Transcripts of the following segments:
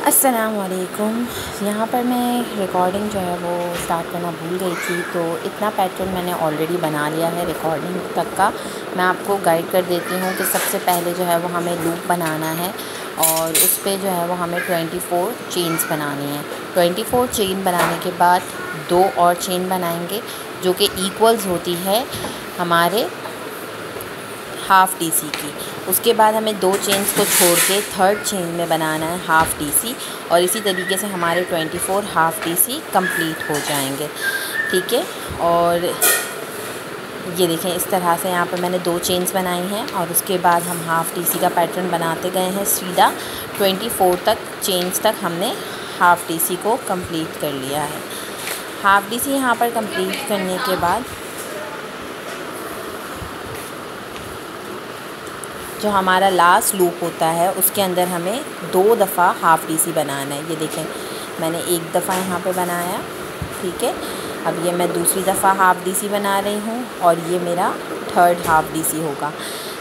अस्सलाम वालेकुम। यहाँ पर मैं रिकॉर्डिंग जो है वो स्टार्ट करना भूल गई थी, तो इतना पैटर्न मैंने ऑलरेडी बना लिया है रिकॉर्डिंग तक का। मैं आपको गाइड कर देती हूँ कि सबसे पहले जो है वो हमें लूप बनाना है और उस पे जो है वो हमें 24 चेन्स बनानी है। 24 चेन बनाने के बाद 2 और चेन बनाएंगे जो कि इक्वल्स होती है हमारे हाफ़ टी सी की। उसके बाद हमें 2 चेन्स को छोड़ के थर्ड चेन में बनाना है हाफ़ टी सी, और इसी तरीके से हमारे 24 हाफ़ टी सी कंप्लीट हो जाएंगे। ठीक है, और ये देखें इस तरह से यहाँ पर मैंने 2 चेन्स बनाई हैं और उसके बाद हम हाफ़ टी सी का पैटर्न बनाते गए हैं सीधा 24 तक चेन्स तक हमने हाफ़ टी सी को कंप्लीट कर लिया है। हाफ़ टी सी यहाँ पर कंप्लीट करने के बाद जो हमारा लास्ट लूप होता है उसके अंदर हमें 2 दफ़ा हाफ़ टी सी बनाना है। ये देखें मैंने एक दफ़ा यहाँ पे बनाया, ठीक है। अब ये मैं दूसरी दफ़ा हाफ़ टी सी बना रही हूँ और ये मेरा थर्ड हाफ़ टी सी होगा।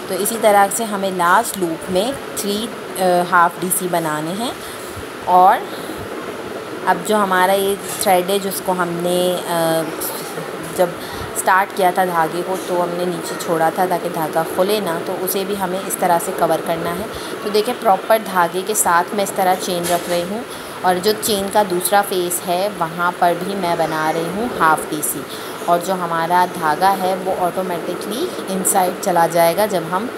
तो इसी तरह से हमें लास्ट लूप में 3 हाफ़ टी सी बनाने हैं। और अब जो हमारा ये थ्रेड है जिसको हमने जब स्टार्ट किया था धागे को, तो हमने नीचे छोड़ा था ताकि धागा खुले ना, तो उसे भी हमें इस तरह से कवर करना है। तो देखें प्रॉपर धागे के साथ मैं इस तरह चेन रख रही हूँ और जो चेन का दूसरा फेस है वहाँ पर भी मैं बना रही हूँ हाफ़ टी सी, और जो हमारा धागा है वो ऑटोमेटिकली इनसाइड चला जाएगा जब हम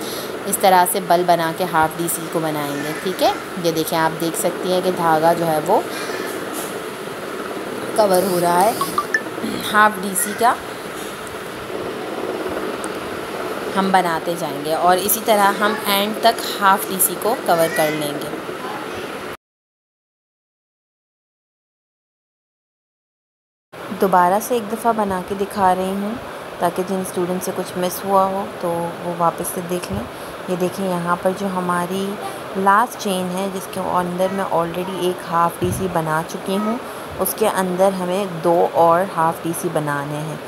इस तरह से बल बना के हाफ़ टी सी को बनाएंगे। ठीक है, ये देखें आप देख सकती हैं कि धागा जो है वो कवर हो रहा है हाफ़ टी सी का। हम बनाते जाएंगे और इसी तरह हम एंड तक हाफ़ टी सी को कवर कर लेंगे। दोबारा से एक दफ़ा बना के दिखा रही हूँ ताकि जिन स्टूडेंट से कुछ मिस हुआ हो तो वो वापस से देख लें। ये देखें यहाँ पर जो हमारी लास्ट चेन है जिसके अंदर मैं ऑलरेडी एक हाफ़ टी सी बना चुकी हूँ, उसके अंदर हमें 2 और हाफ़ टी सी बनाने हैं,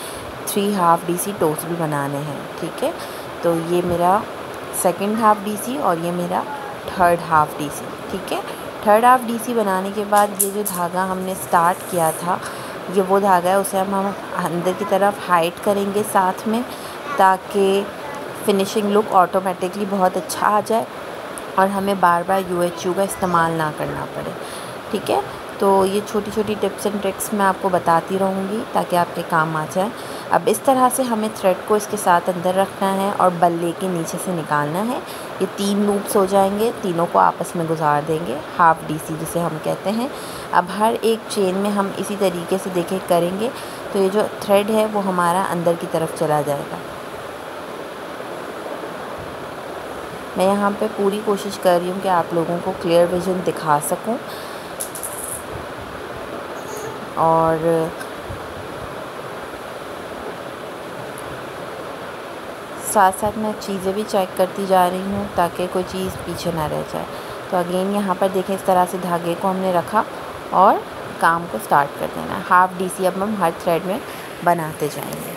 3 हाफ़ टी सी टोटल बनाने हैं। ठीक है, तो ये मेरा सेकंड हाफ़ टी सी और ये मेरा थर्ड हाफ़ टी सी। ठीक है, थर्ड हाफ़ टी सी बनाने के बाद ये जो धागा हमने स्टार्ट किया था, ये वो धागा है, उसे हम अंदर की तरफ हाइड करेंगे साथ में, ताकि फिनिशिंग लुक ऑटोमेटिकली बहुत अच्छा आ जाए और हमें बार बार UHU का इस्तेमाल ना करना पड़े। ठीक है, तो ये छोटी छोटी टिप्स एंड ट्रिक्स मैं आपको बताती रहूँगी ताकि आपके काम आ जाए। अब इस तरह से हमें थ्रेड को इसके साथ अंदर रखना है और बल्ले के नीचे से निकालना है। ये 3 लूप्स हो जाएंगे, तीनों को आपस में गुजार देंगे, हाफ़ डी सी जिसे हम कहते हैं। अब हर एक चेन में हम इसी तरीके से देखें करेंगे तो ये जो थ्रेड है वो हमारा अंदर की तरफ चला जाएगा। मैं यहाँ पे पूरी कोशिश कर रही हूँ कि आप लोगों को क्लियर विज़न दिखा सकूँ, और साथ साथ मैं चीज़ें भी चेक करती जा रही हूँ ताकि कोई चीज़ पीछे ना रह जाए। तो अगेन यहाँ पर देखें इस तरह से धागे को हमने रखा और काम को स्टार्ट कर देना। हाफ़ डी सी अब हम हर थ्रेड में बनाते जाएंगे।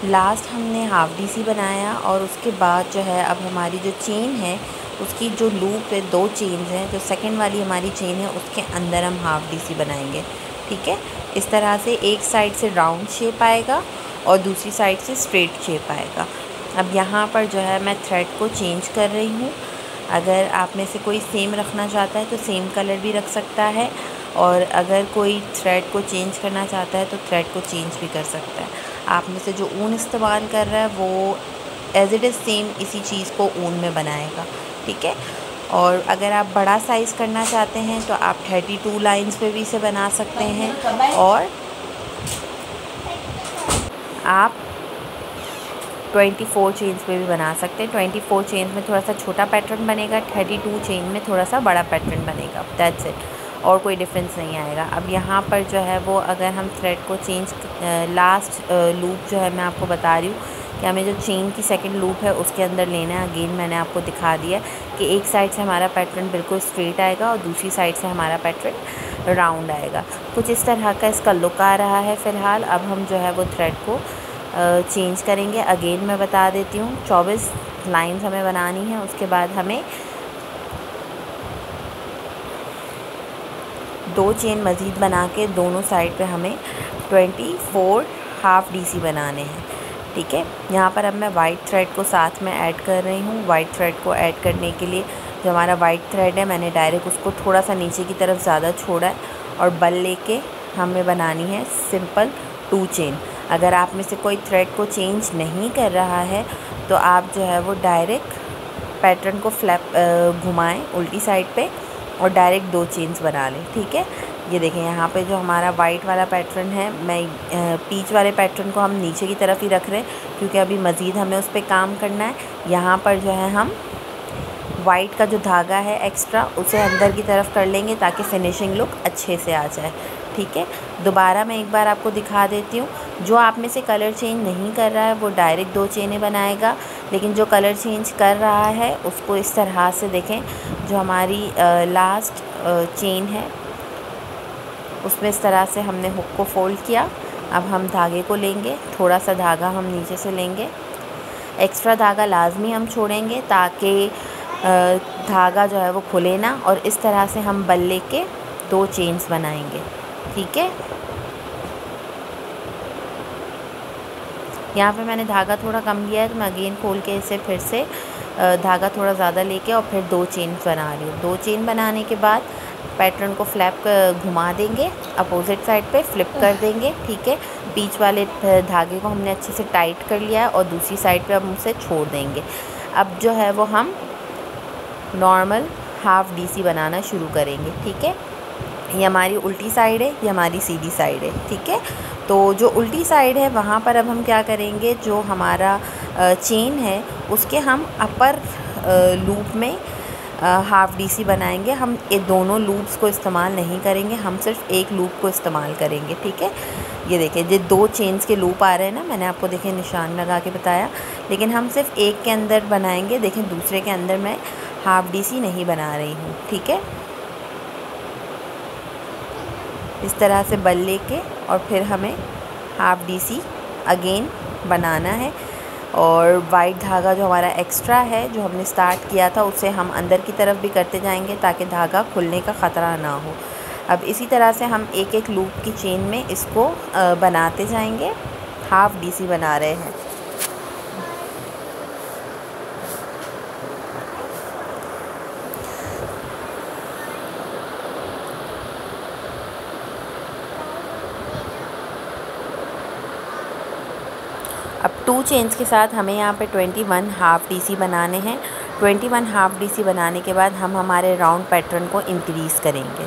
लास्ट हमने हाफ डी सी बनाया और उसके बाद जो है अब हमारी जो चेन है उसकी जो लूप है, 2 चेन्स हैं, जो सेकंड वाली हमारी चेन है उसके अंदर हम हाफ डी सी बनाएंगे। ठीक है, इस तरह से एक साइड से राउंड शेप आएगा और दूसरी साइड से स्ट्रेट शेप आएगा। अब यहाँ पर जो है मैं थ्रेड को चेंज कर रही हूँ। अगर आप में से कोई सेम रखना चाहता है तो सेम कलर भी रख सकता है, और अगर कोई थ्रेड को चेंज करना चाहता है तो थ्रेड को चेंज भी कर सकता है। आप में से जो ऊन इस्तेमाल कर रहा है वो एज़ इट इज़ सेम इसी चीज़ को ऊन में बनाएगा। ठीक है, और अगर आप बड़ा साइज़ करना चाहते हैं तो आप 32 लाइंस पे भी इसे बना सकते हैं, और आप 24 चेन्स पे भी बना सकते हैं। 24 चेन्स में थोड़ा सा छोटा पैटर्न बनेगा, 32 चेन में थोड़ा सा बड़ा पैटर्न बनेगा। दैट्स इट, और कोई डिफरेंस नहीं आएगा। अब यहाँ पर जो है वो अगर हम थ्रेड को चेंज लास्ट लूप जो है मैं आपको बता रही हूँ कि हमें जो चेन की सेकंड लूप है उसके अंदर लेना है। अगेन मैंने आपको दिखा दिया कि एक साइड से हमारा पैटर्न बिल्कुल स्ट्रेट आएगा और दूसरी साइड से हमारा पैटर्न राउंड आएगा। कुछ इस तरह का इसका लुक आ रहा है फ़िलहाल। अब हम जो है वो थ्रेड को चेंज करेंगे। अगेन मैं बता देती हूँ 24 लाइंस हमें बनानी है। उसके बाद हमें 2 चेन मज़ीद बना के दोनों साइड पे हमें 24 हाफ डी सी बनाने हैं। ठीक है, यहाँ पर अब मैं वाइट थ्रेड को साथ में ऐड कर रही हूँ। वाइट थ्रेड को ऐड करने के लिए जो हमारा वाइट थ्रेड है मैंने डायरेक्ट उसको थोड़ा सा नीचे की तरफ ज़्यादा छोड़ा है, और बल लेके हमें बनानी है सिंपल 2 चेन। अगर आप में से कोई थ्रेड को चेंज नहीं कर रहा है तो आप जो है वो डायरेक्ट पैटर्न को फ्लैप घुमाएं उल्टी साइड पे और डायरेक्ट 2 चेन्स बना लें। ठीक है, ये देखें यहाँ पे जो हमारा वाइट वाला पैटर्न है, मैं पीच वाले पैटर्न को हम नीचे की तरफ ही रख रहे हैं क्योंकि अभी मज़ीद हमें उस पर काम करना है। यहाँ पर जो है हम वाइट का जो धागा है एक्स्ट्रा उसे अंदर की तरफ कर लेंगे ताकि फिनिशिंग लुक अच्छे से आ जाए। ठीक है, दोबारा मैं एक बार आपको दिखा देती हूँ। जो आप में से कलर चेंज नहीं कर रहा है वो डायरेक्ट 2 चेनें बनाएगा, लेकिन जो कलर चेंज कर रहा है उसको इस तरह से देखें। जो हमारी लास्ट चेन है उसमें इस तरह से हमने हुक को फोल्ड किया। अब हम धागे को लेंगे, थोड़ा सा धागा हम नीचे से लेंगे, एक्स्ट्रा धागा लाजमी हम छोड़ेंगे ताकि धागा जो है वो खुले ना, और इस तरह से हम बल लेके 2 चेन्स बनाएंगे। ठीक है, यहाँ पे मैंने धागा थोड़ा कम लिया है तो मैं अगेन खोल के इसे फिर से धागा थोड़ा ज़्यादा लेके और फिर 2 चेन बना रही हूँ। 2 चेन बनाने के बाद पैटर्न को फ्लैप घुमा देंगे, अपोजिट साइड पे फ्लिप कर देंगे। ठीक है, बीच वाले धागे को हमने अच्छे से टाइट कर लिया है और दूसरी साइड पे हम उसे छोड़ देंगे। अब जो है वो हम नॉर्मल हाफ डी सी बनाना शुरू करेंगे। ठीक है, ये हमारी उल्टी साइड है, ये हमारी सीधी साइड है। ठीक है, तो जो उल्टी साइड है वहाँ पर अब हम क्या करेंगे, जो हमारा चेन है उसके हम अपर लूप में हाफ डी सी बनाएंगे। हम ये दोनों लूप्स को इस्तेमाल नहीं करेंगे, हम सिर्फ एक लूप को इस्तेमाल करेंगे। ठीक है, ये देखिए ये 2 चेन्स के लूप आ रहे हैं ना, मैंने आपको देखें निशान लगा के बताया, लेकिन हम सिर्फ एक के अंदर बनाएंगे। देखें दूसरे के अंदर मैं हाफ डी सी नहीं बना रही हूँ। ठीक है, इस तरह से बल लेके और फिर हमें हाफ डी सी अगेन बनाना है। और वाइट धागा जो हमारा एक्स्ट्रा है जो हमने स्टार्ट किया था उसे हम अंदर की तरफ भी करते जाएंगे ताकि धागा खुलने का ख़तरा ना हो। अब इसी तरह से हम एक एक लूप की चेन में इसको बनाते जाएंगे। हाफ डी सी बना रहे हैं। अब 2 चेन्स के साथ हमें यहाँ पे 21 हाफ डी सी बनाने हैं। 21 हाफ डी सी बनाने के बाद हम हमारे राउंड पैटर्न को इंक्रीज़ करेंगे।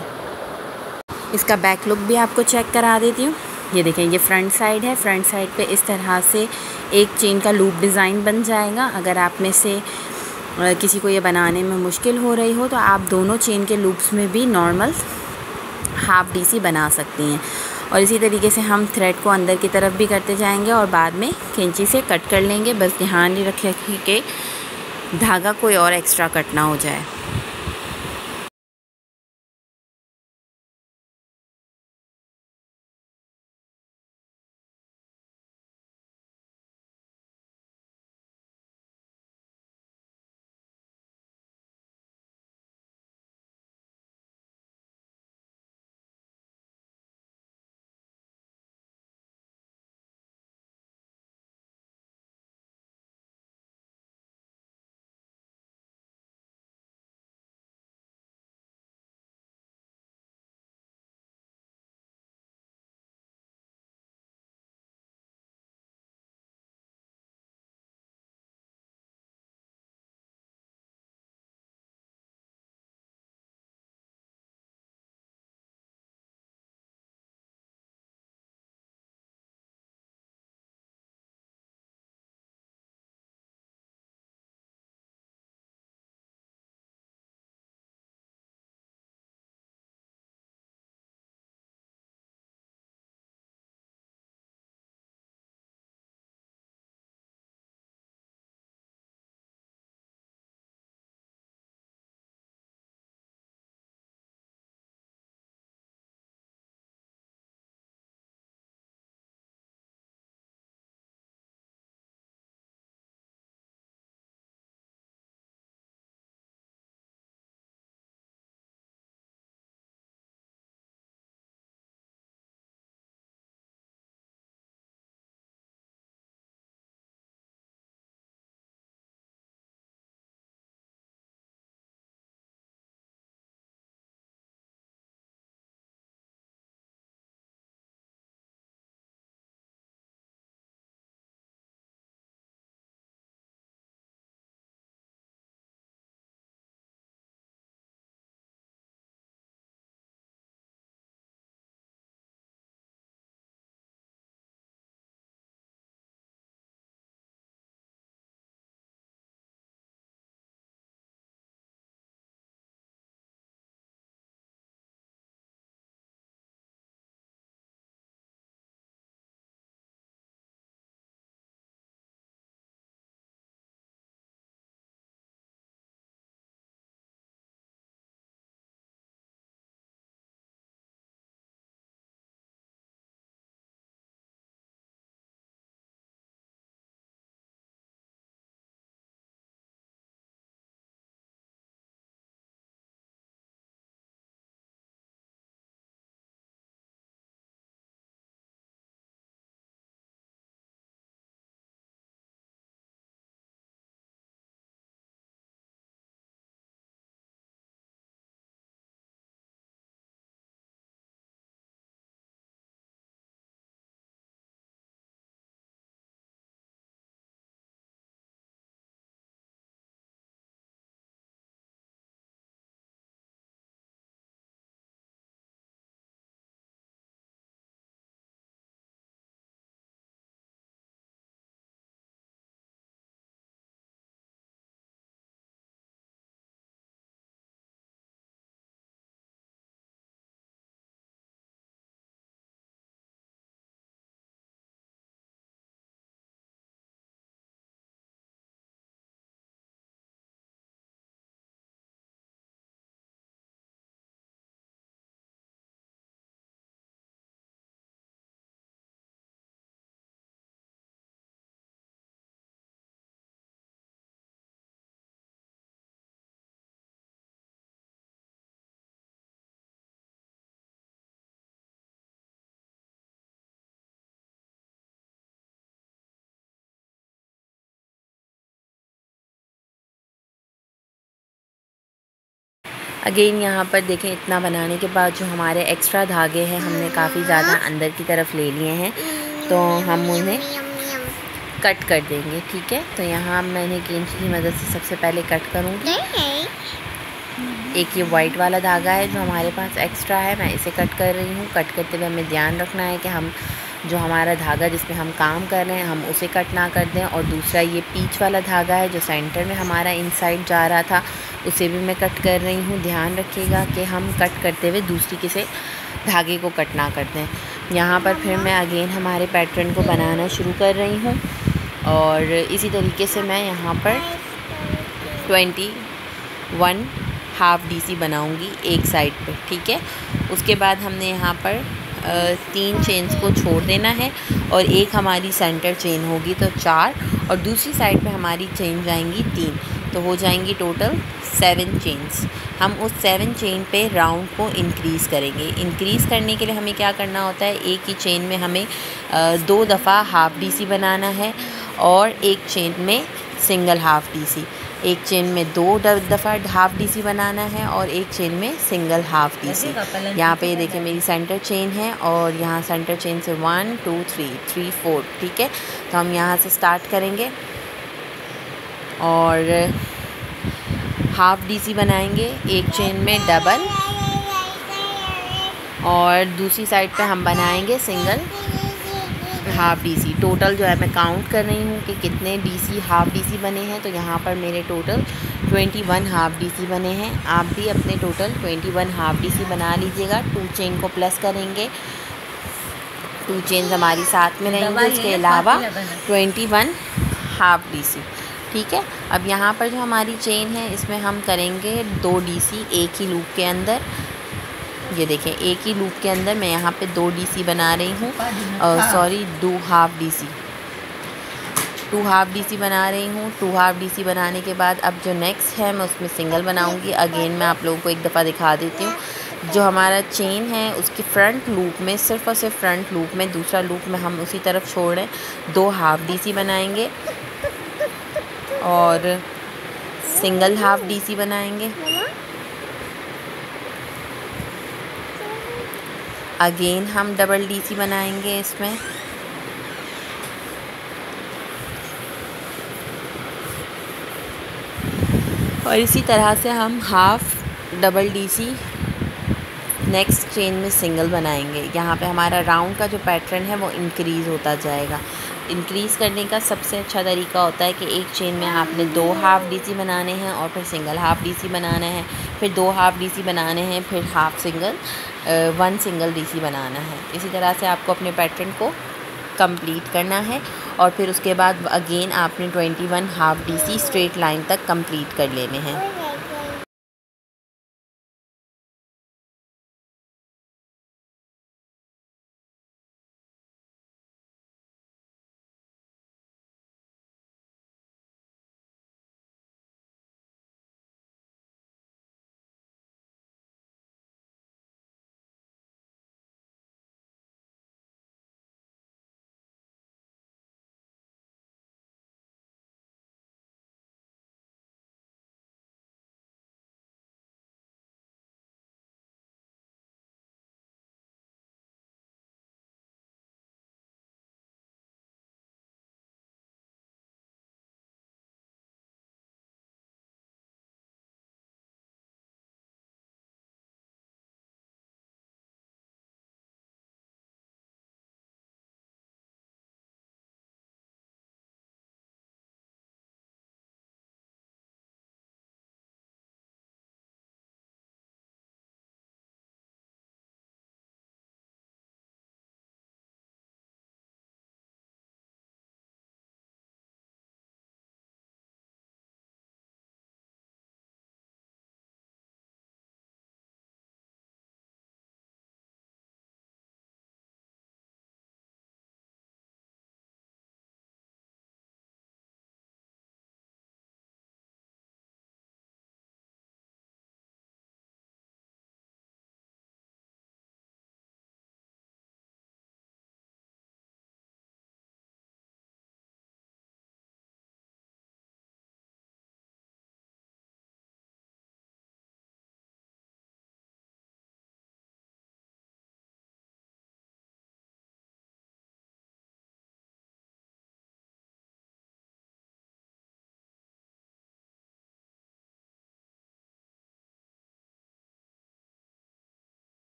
इसका बैक लुक भी आपको चेक करा देती हूँ। ये देखें, ये फ्रंट साइड है। फ्रंट साइड पे इस तरह से एक चेन का लूप डिज़ाइन बन जाएगा। अगर आप में से किसी को ये बनाने में मुश्किल हो रही हो तो आप दोनों चेन के लूप्स में भी नॉर्मल हाफ डी सी बना सकती हैं। और इसी तरीके से हम थ्रेड को अंदर की तरफ भी करते जाएंगे और बाद में कैंची से कट कर लेंगे। बस ध्यान ही रखें कि धागा कोई और एक्स्ट्रा कट ना हो जाए। अगेन यहाँ पर देखें, इतना बनाने के बाद जो हमारे एक्स्ट्रा धागे हैं हमने काफ़ी ज़्यादा अंदर की तरफ ले लिए हैं, तो हम उन्हें कट कर देंगे। ठीक है, तो यहाँ मैंने कैंची की मदद से सबसे पहले कट करूँगी। एक ये वाइट वाला धागा है जो हमारे पास एक्स्ट्रा है, मैं इसे कट कर रही हूँ। कट करते हुए हमें ध्यान रखना है कि हम जो हमारा धागा जिस पे हम काम कर रहे हैं हम उसे कट ना कर दें। और दूसरा ये पीच वाला धागा है जो सेंटर में हमारा इनसाइड जा रहा था, उसे भी मैं कट कर रही हूँ। ध्यान रखिएगा कि हम कट करते हुए दूसरी किसी धागे को कट ना कर दें। यहाँ पर फिर मैं अगेन हमारे पैटर्न को बनाना शुरू कर रही हूँ और इसी तरीके से मैं यहाँ पर 21 हाफ़ DC बनाऊंगी एक साइड पे। ठीक है, उसके बाद हमने यहाँ पर 3 चेन्स को छोड़ देना है और एक हमारी सेंटर चेन होगी तो 4, और दूसरी साइड पे हमारी चेन जाएंगी 3, तो हो जाएंगी टोटल 7 चेन्स। हम उस 7 चेन पे राउंड को इंक्रीज़ करेंगे। इंक्रीज़ करने के लिए हमें क्या करना होता है, एक ही चेन में हमें 2 दफ़ा हाफ़ DC बनाना है और एक चेन में सिंगल हाफ़ DC। एक चेन में 2 दफ़ा हाफ़ DC बनाना है और एक चेन में सिंगल हाफ़ DC। यहाँ पे ये देखिए मेरी सेंटर चेन है और यहाँ सेंटर चेन से 1 2 3 4। ठीक है, तो हम यहाँ से स्टार्ट करेंगे और हाफ़ DC बनाएंगे एक चेन में डबल, और दूसरी साइड पे हम बनाएंगे सिंगल हाफ़ DC। टोटल जो है मैं काउंट कर रही हूँ कि कितने DC हाफ़ DC बने हैं, तो यहाँ पर मेरे टोटल 21 हाफ़ DC बने हैं। आप भी अपने टोटल 21 हाफ़ DC बना लीजिएगा। 2 चेन को प्लस करेंगे, 2 चेन हमारी साथ में रहेंगी, उसके अलावा 21 हाफ़ DC। ठीक है, अब यहाँ पर जो हमारी चेन है इसमें हम करेंगे 2 DC एक ही लूप के अंदर। ये देखें एक ही लूप के अंदर मैं यहाँ पे 2 DC बना रही हूँ, 2 हाफ़ DC, 2 हाफ़ DC बना रही हूँ। 2 हाफ़ DC बनाने के बाद अब जो नेक्स्ट है मैं उसमें सिंगल बनाऊँगी। अगेन मैं आप लोगों को एक दफ़ा दिखा देती हूँ। जो हमारा चेन है उसकी फ्रंट लूप में, सिर्फ़ और सिर्फ फ्रंट लूप में, दूसरा लूप में हम उसी तरफ छोड़ रहे हैं, 2 हाफ़ DC बनाएंगे और सिंगल हाफ़ DC बनाएंगे। अगेन हम डबल DC बनाएंगे इसमें, और इसी तरह से हम half double DC next chain में सिंगल बनाएंगे। यहाँ पे हमारा राउंड का जो पैटर्न है वो इंक्रीज़ होता जाएगा। इंक्रीज़ करने का सबसे अच्छा तरीका होता है कि एक चेन में आपने 2 हाफ़ DC बनाने हैं और फिर सिंगल हाफ़ DC बनाना है, फिर 2 हाफ़ DC बनाने हैं, फिर हाफ़ सिंगल 1 सिंगल DC बनाना है। इसी तरह से आपको अपने पैटर्न को कंप्लीट करना है और फिर उसके बाद अगेन आपने 21 हाफ़ DC स्ट्रेट लाइन तक कंप्लीट कर लेने हैं।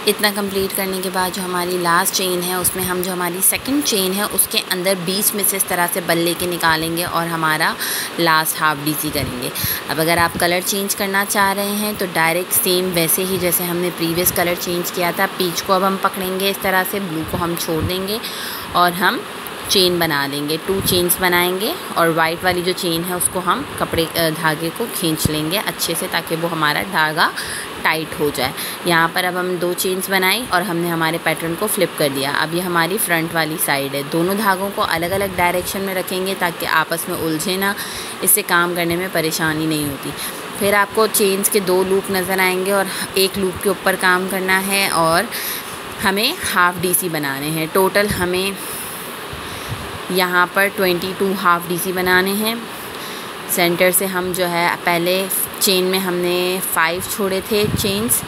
इतना कंप्लीट करने के बाद जो हमारी लास्ट चेन है उसमें हम जो हमारी सेकंड चेन है उसके अंदर बीच में से इस तरह से बल लेके निकालेंगे और हमारा लास्ट हाफ डीसी करेंगे। अब अगर आप कलर चेंज करना चाह रहे हैं तो डायरेक्ट सेम वैसे ही जैसे हमने प्रीवियस कलर चेंज किया था, पीच को अब हम पकड़ेंगे इस तरह से, ब्लू को हम छोड़ देंगे और हम चेन बना देंगे। 2 चेन्स बनाएंगे और वाइट वाली जो चेन है उसको हम कपड़े धागे को खींच लेंगे अच्छे से ताकि वो हमारा धागा टाइट हो जाए। यहाँ पर अब हम 2 चेन्स बनाई और हमने हमारे पैटर्न को फ्लिप कर दिया। अब ये हमारी फ्रंट वाली साइड है। दोनों धागों को अलग अलग डायरेक्शन में रखेंगे ताकि आपस में उलझे ना, इससे काम करने में परेशानी नहीं होती। फिर आपको चेन्स के 2 लूप नज़र आएंगे और एक लूप के ऊपर काम करना है और हमें हाफ डीसी बनाने हैं। टोटल हमें यहाँ पर 22 हाफ डीसी बनाने हैं। सेंटर से हम जो है पहले चेन में हमने 5 छोड़े थे चेन्स,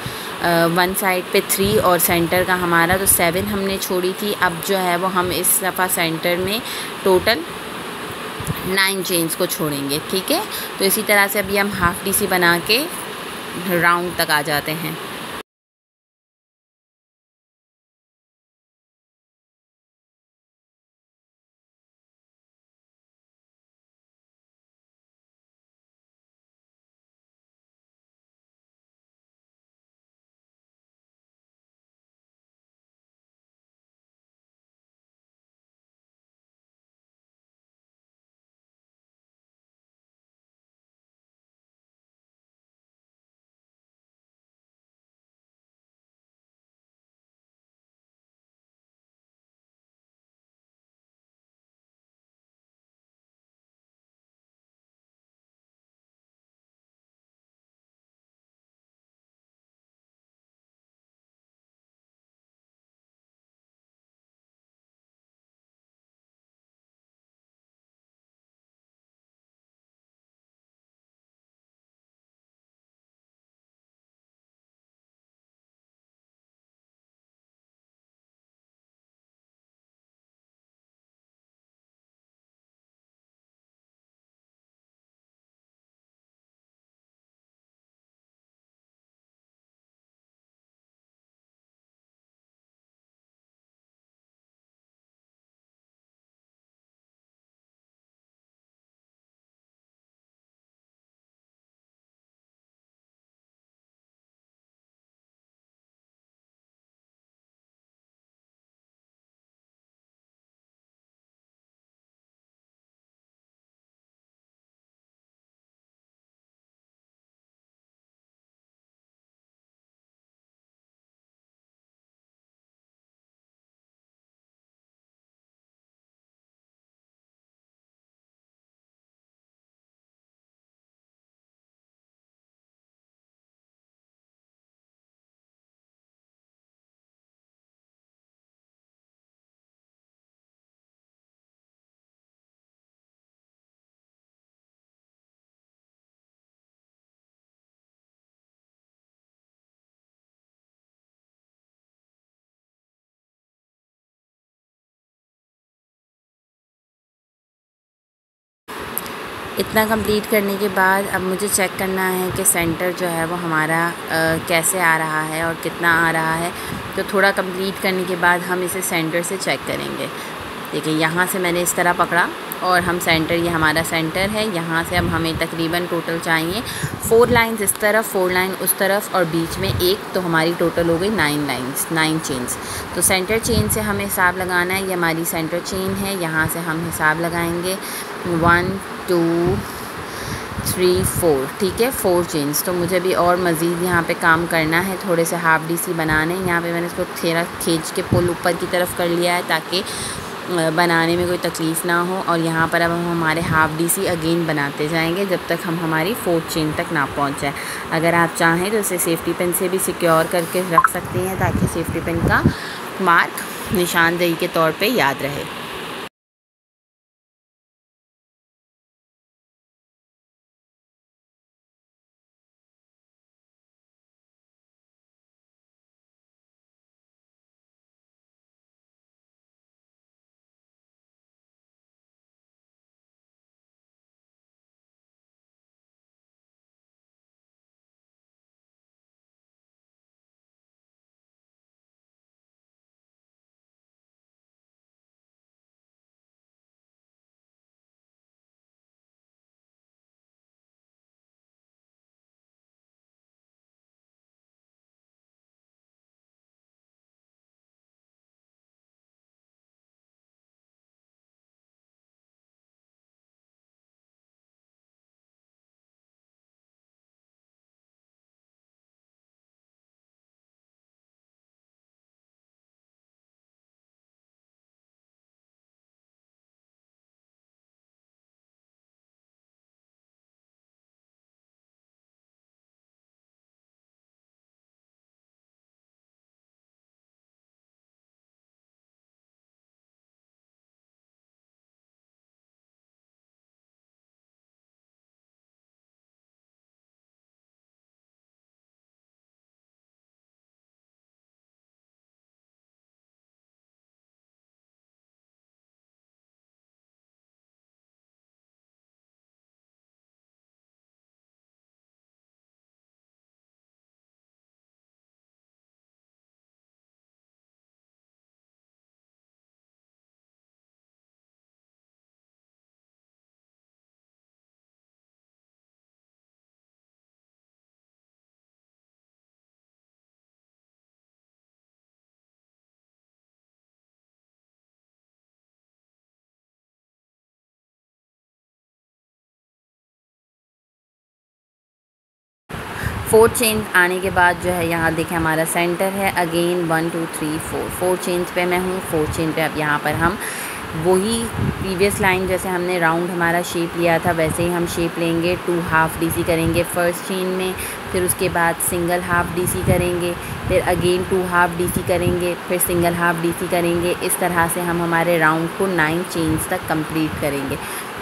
1 साइड पे 3 और सेंटर का हमारा तो 7 हमने छोड़ी थी। अब जो है वो हम इस दफ़ा सेंटर में टोटल 9 चेन्स को छोड़ेंगे, ठीक है। तो इसी तरह से अभी हम हाफ डीसी बना के राउंड तक आ जाते हैं। इतना कंप्लीट करने के बाद अब मुझे चेक करना है कि सेंटर जो है वो हमारा कैसे आ रहा है और कितना आ रहा है। तो थोड़ा कंप्लीट करने के बाद हम इसे सेंटर से चेक करेंगे। देखिए यहाँ से मैंने इस तरह पकड़ा और हम सेंटर, ये हमारा सेंटर है। यहाँ से अब हमें तकरीबन टोटल चाहिए 4 लाइन्स इस तरफ, 4 लाइन उस तरफ और बीच में एक, तो हमारी टोटल हो गई 9 लाइन्स, 9 चेन्स। तो सेंटर चेन से हमें हिसाब लगाना है। ये हमारी सेंटर चेन है। यहाँ से हम हिसाब लगाएंगे 1 2 3 4, ठीक है, 4 चेन्स। तो मुझे भी और मज़ीद यहाँ पे काम करना है, थोड़े से हाफ डीसी बनाने। यहाँ पे मैंने इसको थोड़ा खींच के पुल ऊपर की तरफ कर लिया है ताकि बनाने में कोई तकलीफ़ ना हो। और यहाँ पर अब हम हमारे हाफ डीसी अगेन बनाते जाएंगे जब तक हम हमारी 4th चेन तक ना पहुँच जाए। अगर आप चाहें तो इसे सेफ्टी पिन से भी सिक्योर करके रख सकती हैं ताकि सेफ्टी पिन का मार्क निशानदेही के तौर पे याद रहे। 4 चेन आने के बाद जो है यहाँ देखें हमारा सेंटर है। अगेन 1 2 3 4 चेन्स पे मैं हूँ। 4 चेन पे अब यहाँ पर हम वही प्रीवियस लाइन जैसे हमने राउंड हमारा शेप लिया था वैसे ही हम शेप लेंगे। 2 हाफ DC करेंगे फर्स्ट चेन में, फिर उसके बाद सिंगल हाफ DC करेंगे, फिर अगेन 2 हाफ DC करेंगे, फिर सिंगल हाफ DC करेंगे। इस तरह से हम हमारे राउंड को 9 चेन्स तक कंप्लीट करेंगे।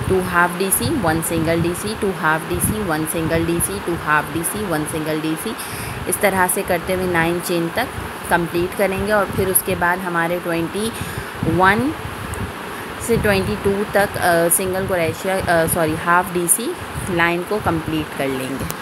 2 half DC 1 single DC, 2 half DC 1 single DC, 2 half DC 1 single DC, इस तरह से करते हुए 9 चेन तक कंप्लीट करेंगे। और फिर उसके बाद हमारे 21 से 22 तक single crochet half DC line को कंप्लीट कर लेंगे।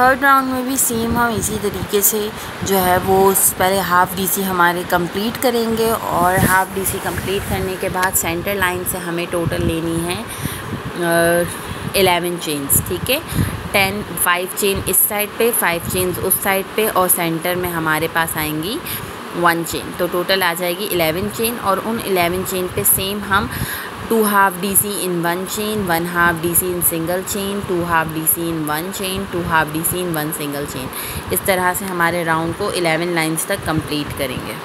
थर्ड राउंड में भी सेम हम इसी तरीके से जो है वो पहले हाफ़ डीसी हमारे कंप्लीट करेंगे, और हाफ़ डीसी कंप्लीट करने के बाद सेंटर लाइन से हमें टोटल लेनी है 11 चेन्स, ठीक है। 5 चेन इस साइड पे, 5 चेन्स उस साइड पे, और सेंटर में हमारे पास आएंगी 1 चेन, तो टोटल आ जाएगी 11 चेन। और उन 11 चेन पे सेम हम 2 half DC in 1 chain, 1 half DC in single chain, 2 half DC in 1 chain, 2 half DC in 1 single chain, इस तरह से हमारे राउंड को 11 लाइंस तक कंप्लीट करेंगे।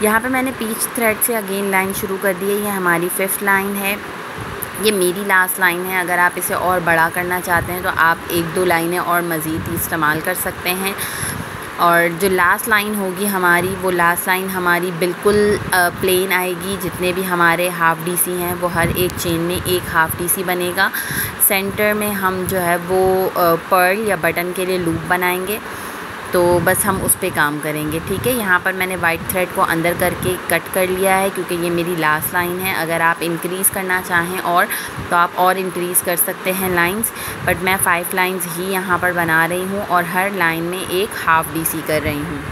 यहाँ पे मैंने पीच थ्रेड से अगेन लाइन शुरू कर दी है। ये हमारी 5th लाइन है, ये मेरी लास्ट लाइन है। अगर आप इसे और बड़ा करना चाहते हैं तो आप 1-2 लाइनें और मज़ीद इस्तेमाल कर सकते हैं। और जो लास्ट लाइन होगी हमारी, वो लास्ट लाइन हमारी बिल्कुल प्लेन आएगी। जितने भी हमारे हाफ़ डी सी हैं वो हर एक चेन में एक हाफ़ डी सी बनेगा। सेंटर में हम जो है वो पर्ल या बटन के लिए लूप बनाएंगे, तो बस हम उस पे काम करेंगे। ठीक है, यहाँ पर मैंने वाइट थ्रेड को अंदर करके कट कर लिया है क्योंकि ये मेरी लास्ट लाइन है। अगर आप इंक्रीज़ करना चाहें और तो आप और इंक्रीज़ कर सकते हैं लाइंस, बट मैं 5 लाइंस ही यहाँ पर बना रही हूँ और हर लाइन में एक हाफ़ डी सी कर रही हूँ।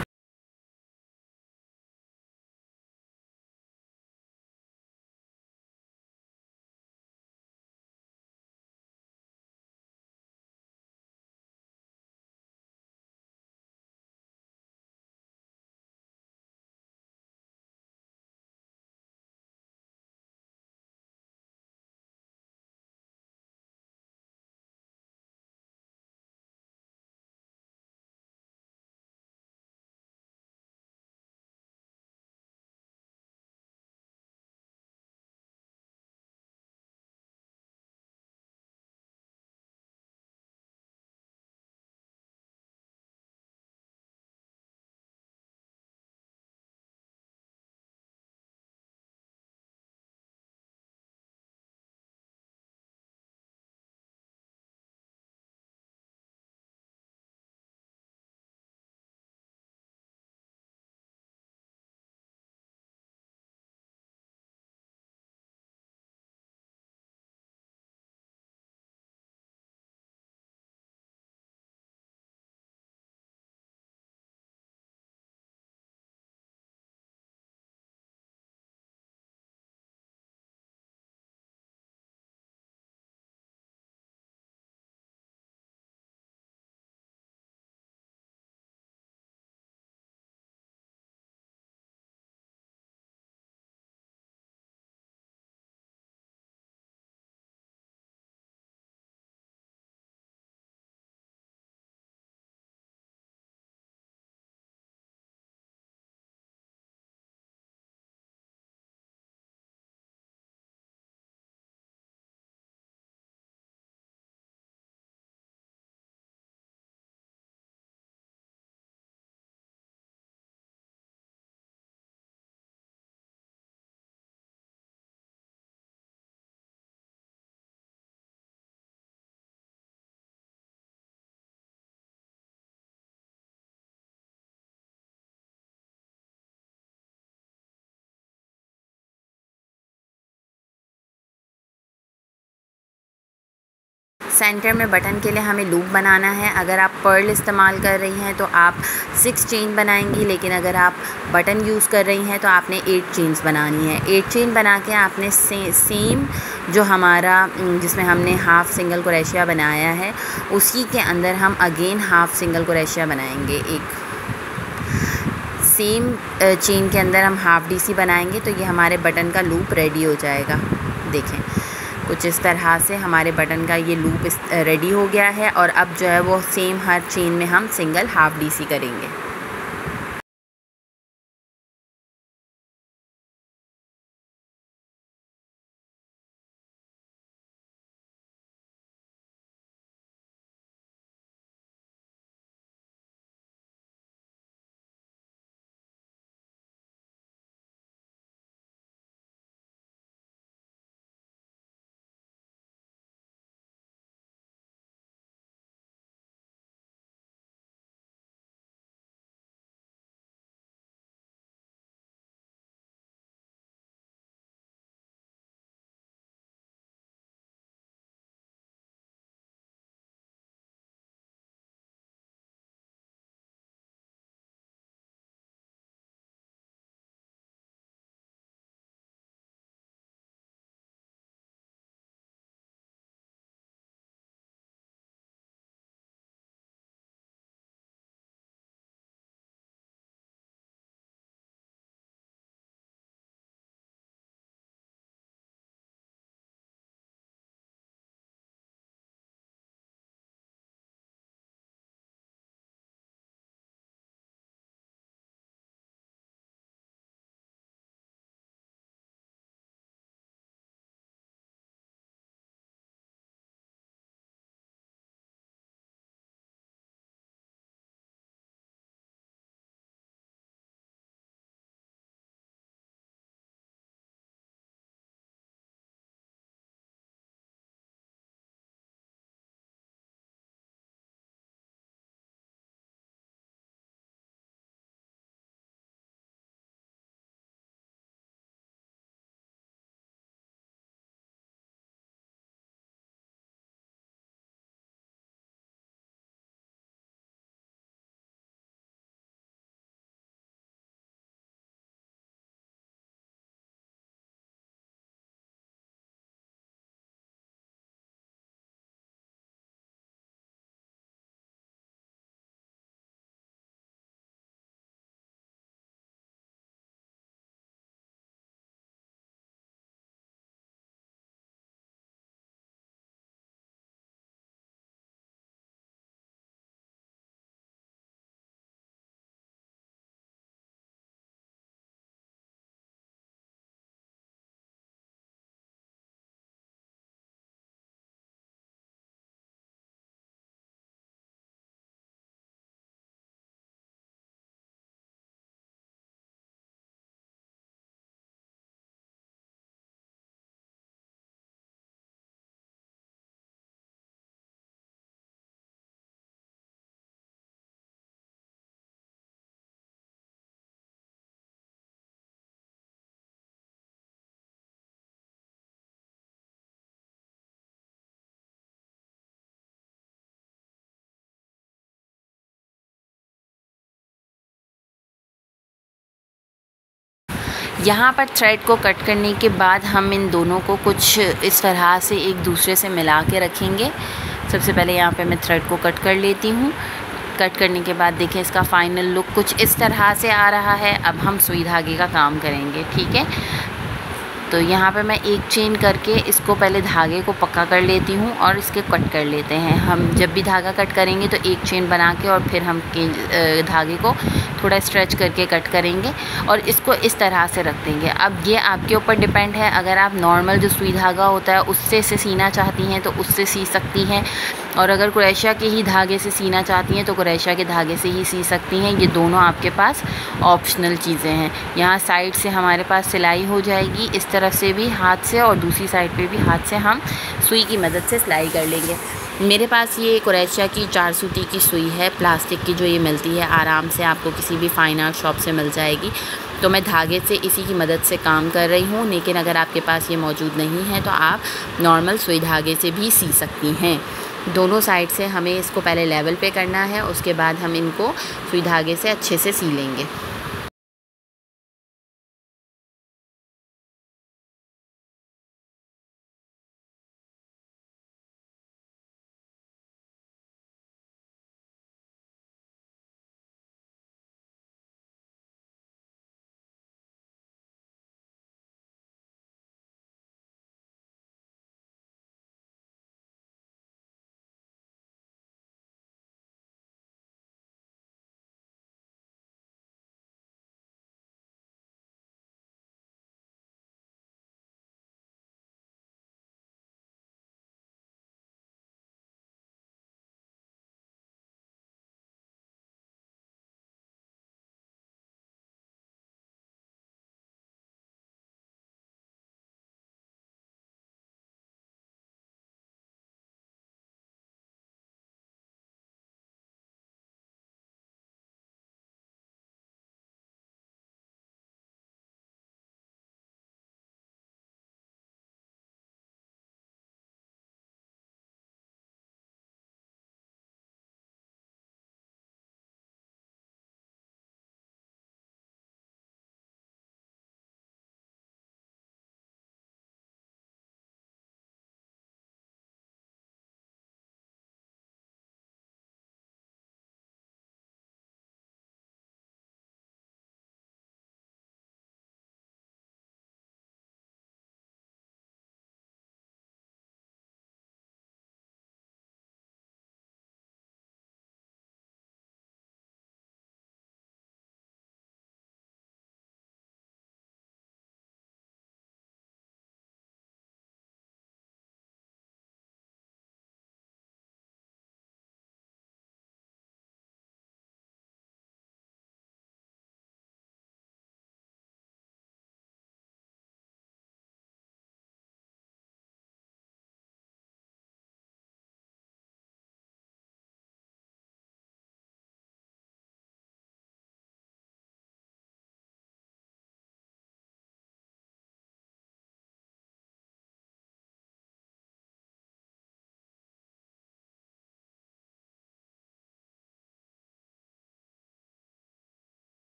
सेंटर में बटन के लिए हमें लूप बनाना है। अगर आप पर्ल इस्तेमाल कर रही हैं तो आप 6 चेन बनाएंगी, लेकिन अगर आप बटन यूज़ कर रही हैं तो आपने 8 चेन्स बनानी है। 8 चेन बना के आपने सेम जो हमारा जिसमें हमने हाफ़ सिंगल क्रोशिया बनाया है उसी के अंदर हम अगेन हाफ़ सिंगल क्रोशिया बनाएंगे। एक सेम चेन के अंदर हम हाफ़ डी सी बनाएंगे तो ये हमारे बटन का लूप रेडी हो जाएगा। देखें, कुछ इस तरह से हमारे बटन का ये लूप रेडी हो गया है। और अब जो है वो सेम हर चेन में हम सिंगल हाफ़ डी सी करेंगे। यहाँ पर थ्रेड को कट करने के बाद हम इन दोनों को कुछ इस तरह से एक दूसरे से मिला के रखेंगे। सबसे पहले यहाँ पे मैं थ्रेड को कट कर लेती हूँ। कट करने के बाद देखें इसका फ़ाइनल लुक कुछ इस तरह से आ रहा है। अब हम सुई धागे का काम करेंगे, ठीक है। तो यहाँ पे मैं एक चेन करके इसको पहले धागे को पक्का कर लेती हूँ और इसके कट कर लेते हैं। हम जब भी धागा कट करेंगे तो एक चेन बना के और फिर हम धागे को थोड़ा स्ट्रेच करके कट करेंगे और इसको इस तरह से रख देंगे। अब ये आपके ऊपर डिपेंड है, अगर आप नॉर्मल जो सुई धागा होता है उससे इसे सीना चाहती हैं तो उससे सी सकती हैं, और अगर कुरैशा के ही धागे से सीना चाहती हैं तो कुरैशा के धागे से ही सी सकती हैं। ये दोनों आपके पास ऑप्शनल चीज़ें हैं। यहाँ साइड से हमारे पास सिलाई हो जाएगी, इस तरफ से भी हाथ से और दूसरी साइड पे भी हाथ से हम सुई की मदद से सिलाई कर लेंगे। मेरे पास ये कुरैशा की 4 सूती की सुई है, प्लास्टिक की, जो ये मिलती है आराम से आपको किसी भी फ़ाइन आर्ट शॉप से मिल जाएगी। तो मैं धागे से इसी की मदद से काम कर रही हूँ, लेकिन अगर आपके पास ये मौजूद नहीं है तो आप नॉर्मल सुई धागे से भी सी सकती हैं। दोनों साइड से हमें इसको पहले लेवल पे करना है, उसके बाद हम इनको सुई धागे से अच्छे से सी लेंगे।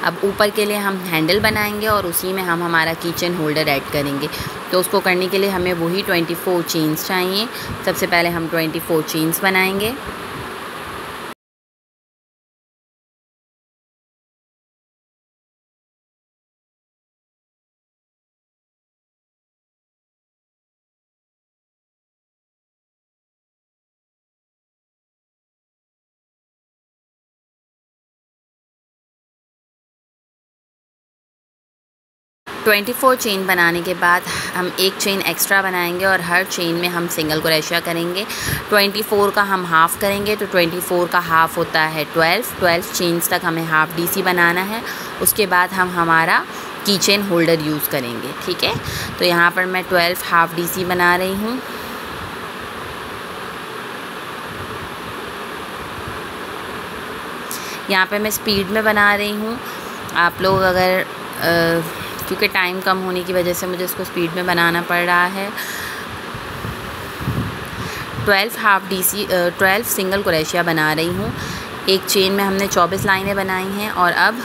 अब ऊपर के लिए हम हैंडल बनाएंगे और उसी में हम हमारा कीचेन होल्डर ऐड करेंगे। तो उसको करने के लिए हमें वही 24 चेन्स चाहिए। सबसे पहले हम 24 चेन्स बनाएंगे। ट्वेंटी 24 चेन बनाने के बाद हम एक चेन एक्स्ट्रा बनाएंगे और हर चेन में हम सिंगल क्रोशिया करेंगे। 24 का हम हाफ़ करेंगे, तो 24 का हाफ़ होता है 12 चेन्स तक हमें हाफ़ डीसी बनाना है। उसके बाद हम हमारा की चेन होल्डर यूज़ करेंगे। ठीक है, तो यहाँ पर मैं 12 हाफ़ डीसी बना रही हूँ। यहाँ पे मैं स्पीड में बना रही हूँ। आप लोग अगर क्योंकि टाइम कम होने की वजह से मुझे इसको स्पीड में बनाना पड़ रहा है। 12 हाफ़ डीसी 12 सिंगल क्रोशिया बना रही हूँ। एक चेन में हमने 24 लाइनें बनाई हैं और अब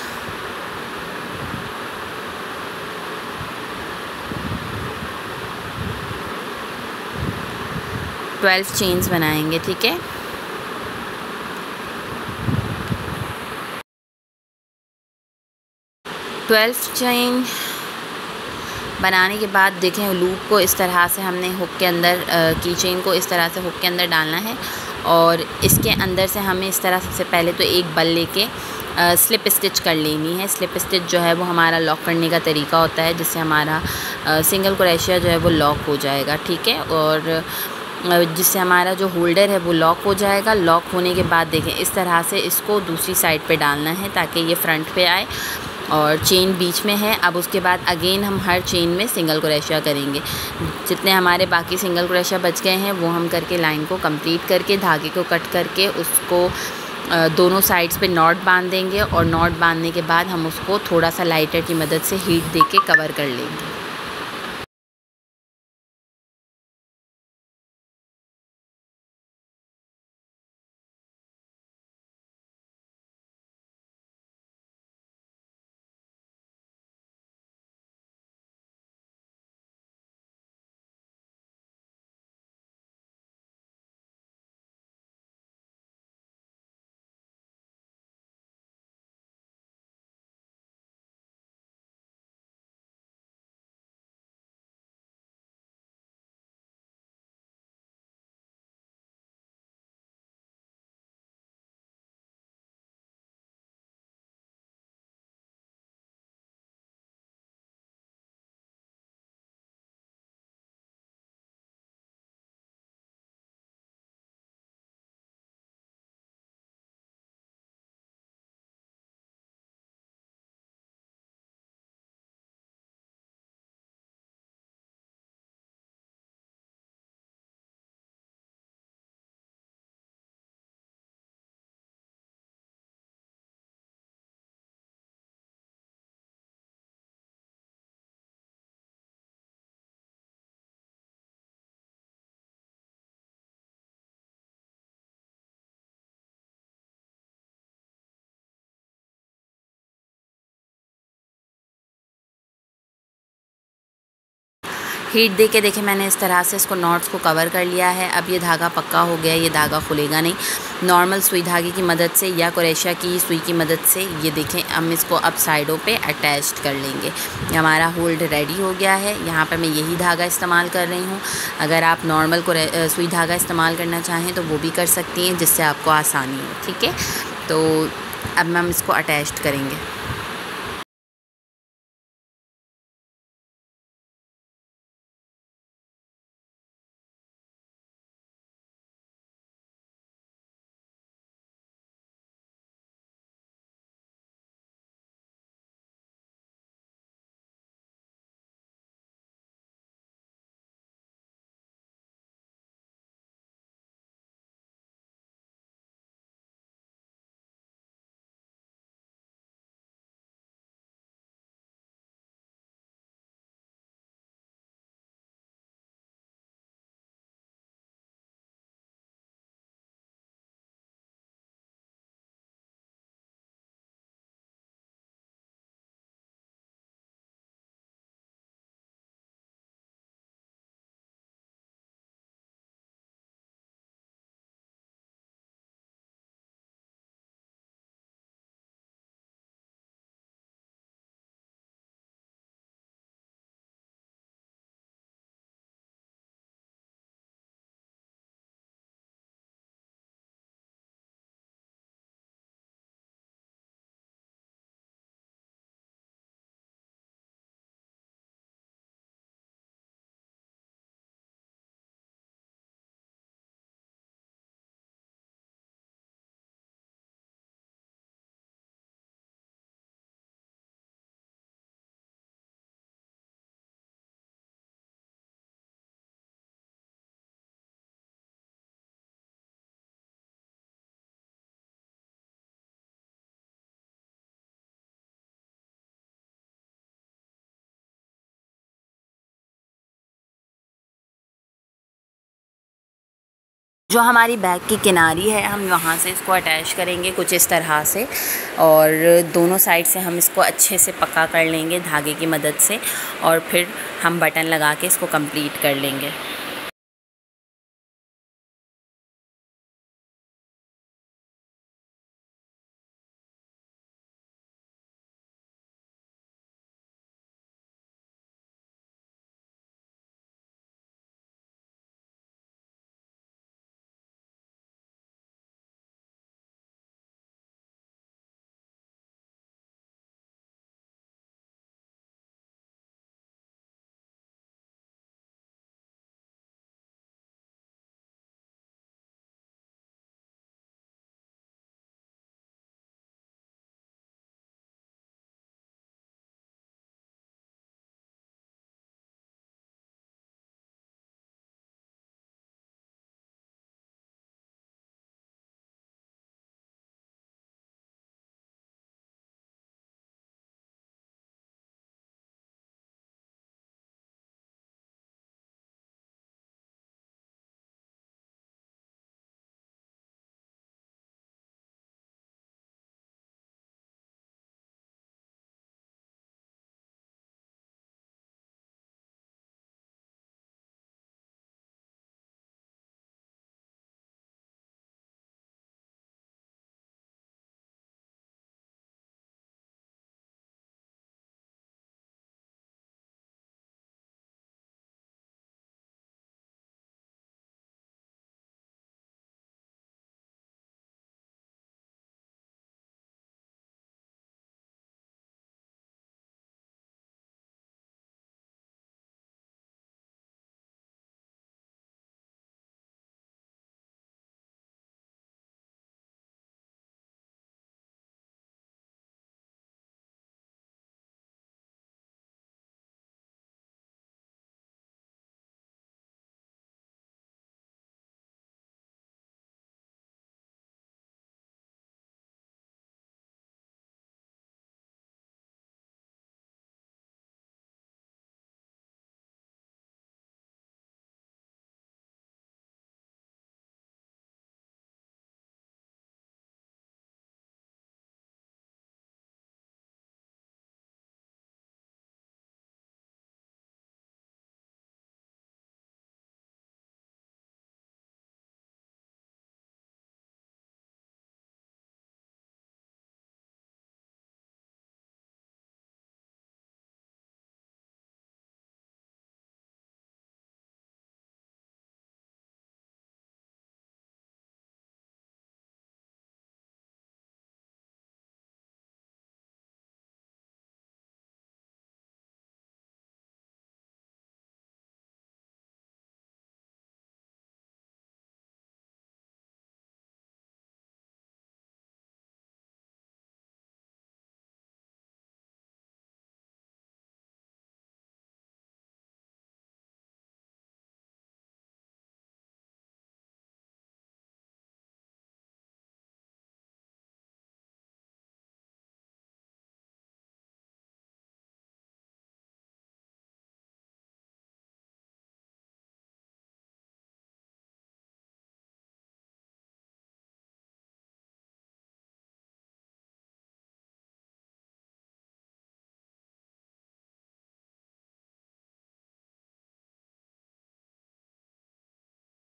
ट्वेल्व चेन्स बनाएंगे। ठीक है, ट्वेल्व चेन बनाने के बाद देखें लूप को इस तरह से हमने हुक के अंदर की चेन को इस तरह से हुक के अंदर डालना है और इसके अंदर से हमें इस तरह सबसे पहले तो एक बल लेके स्लिप स्टिच कर लेनी है। स्लिप स्टिच जो है वो हमारा लॉक करने का तरीका होता है, जिससे हमारा सिंगल क्रोशिया जो है वो लॉक हो जाएगा। ठीक है, और जिससे हमारा जो होल्डर है वो लॉक हो जाएगा। लॉक होने के बाद देखें इस तरह से इसको दूसरी साइड पे डालना है ताकि ये फ्रंट पे आए और चेन बीच में है। अब उसके बाद अगेन हम हर चेन में सिंगल क्रोशिया करेंगे। जितने हमारे बाकी सिंगल क्रोशिया बच गए हैं वो हम करके लाइन को कंप्लीट करके धागे को कट करके उसको दोनों साइड्स पे नॉट बांध देंगे और नॉट बांधने के बाद हम उसको थोड़ा सा लाइटर की मदद से हीट दे के कवर कर लेंगे। हीट दे के देखें मैंने इस तरह से इसको नॉट्स को कवर कर लिया है। अब ये धागा पक्का हो गया, ये धागा खुलेगा नहीं। नॉर्मल सुई धागे की मदद से या क्रोशिया की सुई की मदद से ये देखें हम इसको अब साइडों पे अटैच कर लेंगे। हमारा होल्ड रेडी हो गया है। यहाँ पर मैं यही धागा इस्तेमाल कर रही हूँ। अगर आप नॉर्मल सुई धागा इस्तेमाल करना चाहें तो वो भी कर सकती हैं, जिससे आपको आसानी हो। ठीक है, तो अब हम इसको अटैच करेंगे। जो हमारी बैक की किनारी है हम वहाँ से इसको अटैच करेंगे कुछ इस तरह से, और दोनों साइड से हम इसको अच्छे से पक्का कर लेंगे धागे की मदद से, और फिर हम बटन लगा के इसको कंप्लीट कर लेंगे।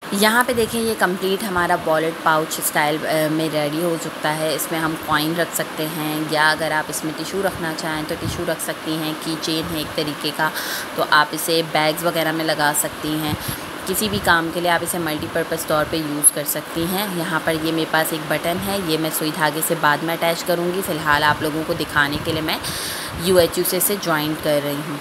यहाँ पे देखें ये कंप्लीट हमारा वॉलेट पाउच स्टाइल में रेडी हो चुका है। इसमें हम कॉइन रख सकते हैं, या अगर आप इसमें टिशू रखना चाहें तो टिशू रख सकती हैं। की चेन है एक तरीके का, तो आप इसे बैग्स वगैरह में लगा सकती हैं। किसी भी काम के लिए आप इसे मल्टीपर्पज़ तौर पे यूज़ कर सकती हैं। यहाँ पर ये मेरे पास एक बटन है, ये मैं सुई धागे से बाद में अटैच करूँगी। फ़िलहाल आप लोगों को दिखाने के लिए मैं UHU से जॉइंट कर रही हूँ।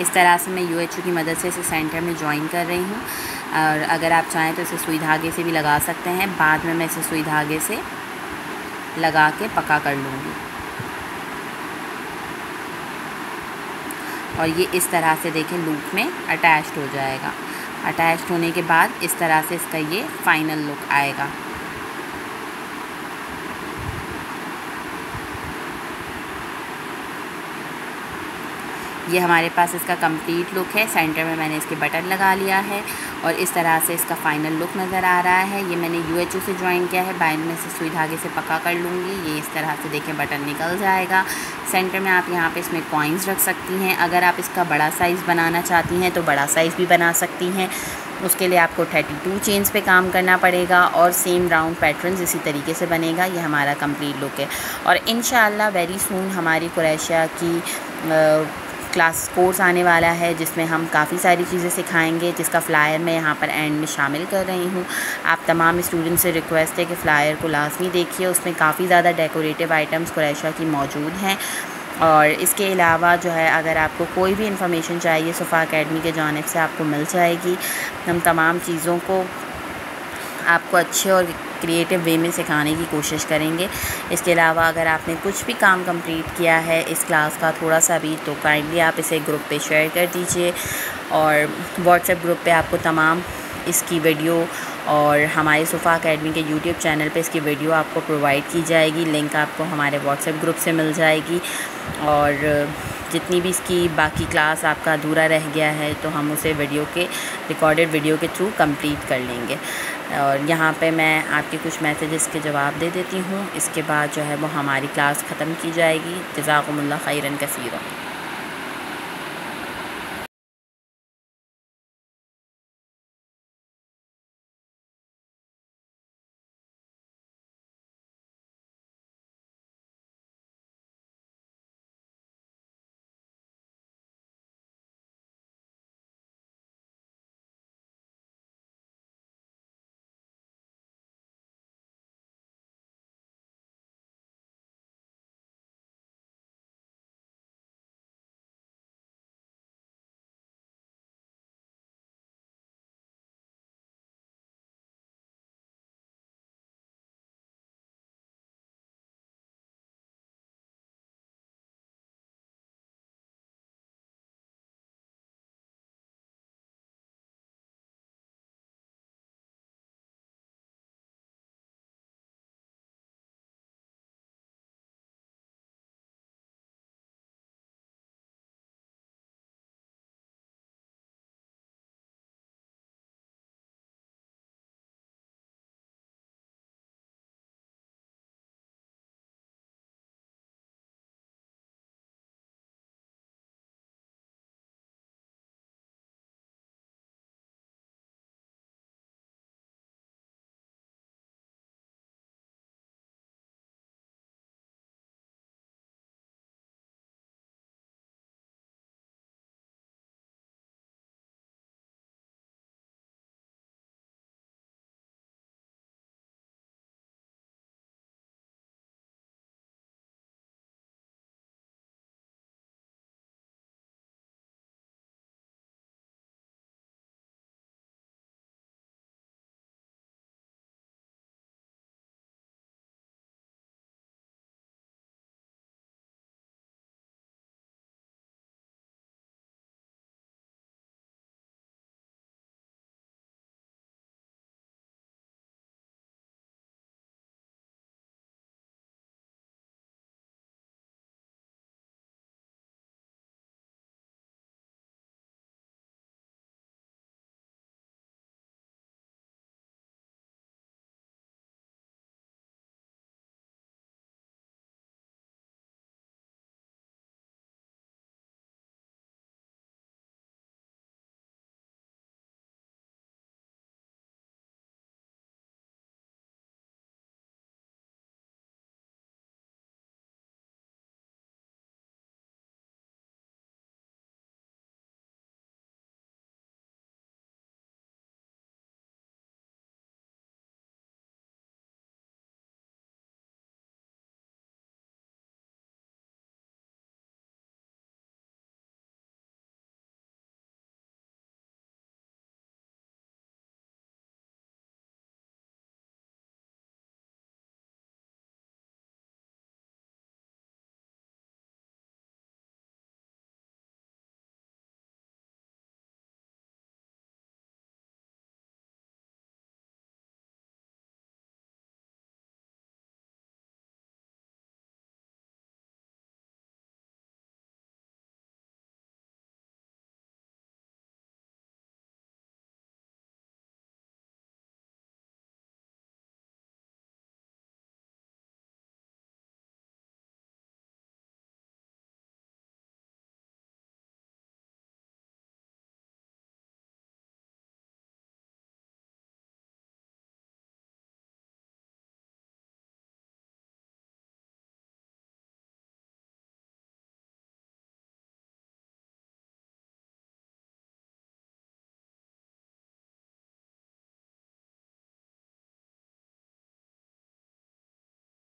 इस तरह से मैं UHU की मदद से इसे सेंटर में जॉइन कर रही हूँ, और अगर आप चाहें तो इसे सुई धागे से भी लगा सकते हैं। बाद में मैं इसे सुई धागे से लगा के पक्का कर लूँगी, और ये इस तरह से देखें लूप में अटैच्ड हो जाएगा। अटैच्ड होने के बाद इस तरह से इसका ये फाइनल लुक आएगा। ये हमारे पास इसका कंप्लीट लुक है। सेंटर में मैंने इसके बटन लगा लिया है और इस तरह से इसका फ़ाइनल लुक नज़र आ रहा है। ये मैंने UHO से ज्वाइन किया है, बाइंड में से सुई धागे से पक्का कर लूँगी। ये इस तरह से देखें बटन निकल जाएगा। सेंटर में आप यहाँ पे इसमें कॉइन्स रख सकती हैं। अगर आप इसका बड़ा साइज़ बनाना चाहती हैं तो बड़ा साइज़ भी बना सकती हैं। उसके लिए आपको 32 चेन्स पे काम करना पड़ेगा और सेम राउंड पैटर्न इसी तरीके से बनेगा। ये हमारा कंप्लीट लुक है और इंशाल्लाह वेरी सून हमारी कुरैशिया की क्लास कोर्स आने वाला है, जिसमें हम काफ़ी सारी चीज़ें सिखाएंगे, जिसका फ़्लायर मैं यहाँ पर एंड में शामिल कर रही हूँ। आप तमाम स्टूडेंट से रिक्वेस्ट है कि फ़्लायर को लाजमी देखिए, उसमें काफ़ी ज़्यादा डेकोरेटिव आइटम्स कुरैशिया की मौजूद हैं। और इसके अलावा जो है अगर आपको कोई भी इंफॉर्मेशन चाहिए सुफ़ा अकेडमी के जानिब से आपको मिल जाएगी। हम तमाम चीज़ों को आपको अच्छे और क्रिएटिव वे में सिखाने की कोशिश करेंगे। इसके अलावा अगर आपने कुछ भी काम कंप्लीट किया है इस क्लास का थोड़ा सा भी, तो काइंडली आप इसे ग्रुप पे शेयर कर दीजिए और व्हाट्सएप ग्रुप पे आपको तमाम इसकी वीडियो और हमारे सुफ़ा अकेडमी के यूट्यूब चैनल पे इसकी वीडियो आपको प्रोवाइड की जाएगी। लिंक आपको हमारे व्हाट्सएप ग्रुप से मिल जाएगी और जितनी भी इसकी बाकी क्लास आपका अधूरा रह गया है तो हम उसे रिकॉर्डेड वीडियो के थ्रू कंप्लीट कर लेंगे। और यहाँ पे मैं आपके कुछ मैसेजेस के जवाब दे देती हूँ। इसके बाद जो है वो हमारी क्लास ख़त्म की जाएगी। जज़ाकुमुल्लाह खैरन कसीरा।